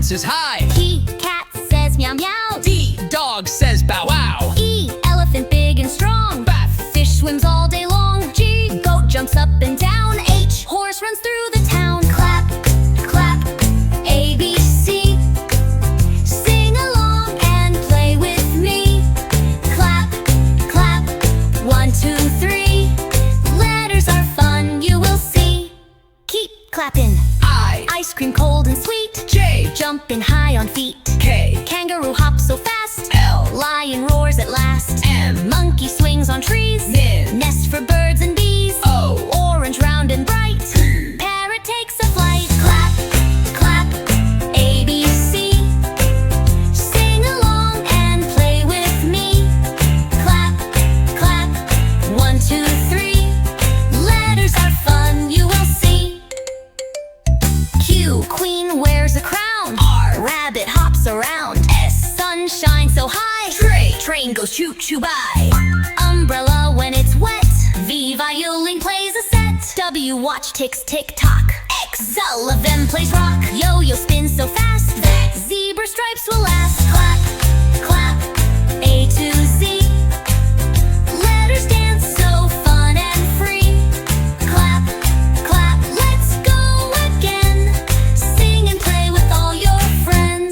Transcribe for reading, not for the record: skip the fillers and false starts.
says hi. T, cat says meow meow. D, dog says bow wow. E, elephant big and strong. F, Fish swims all day long. G, goat jumps up and down. H, horse runs through the town. Clap, clap, A, B, C. Sing along and play with me. Clap, clap, 1, 2, 3. Letters are fun, you will see. Keep clapping. I, Ice cream cold and sweet. J, Jumping high on feet. K, Kangaroo hops so fast. L, Lion roars at last. M, Monkey swings on trees. N, Nest for birds and bees. O, Orange, round and bright. Parrot takes a flight. Clap, clap, A, B, C. Sing along and play with me. Clap, clap, 1, 2, 3. Letters are fun, you will see. Q, queen wears a crown. R, Rabbit hops around. S, sun shines so high. Train goes choo-choo by. Umbrella when it's wet. V, violin plays a set. W, watch ticks tick-tock. X, Sullivan plays rock. Yo-yo spins so fast that zebra stripes will last. Clap, clap, A to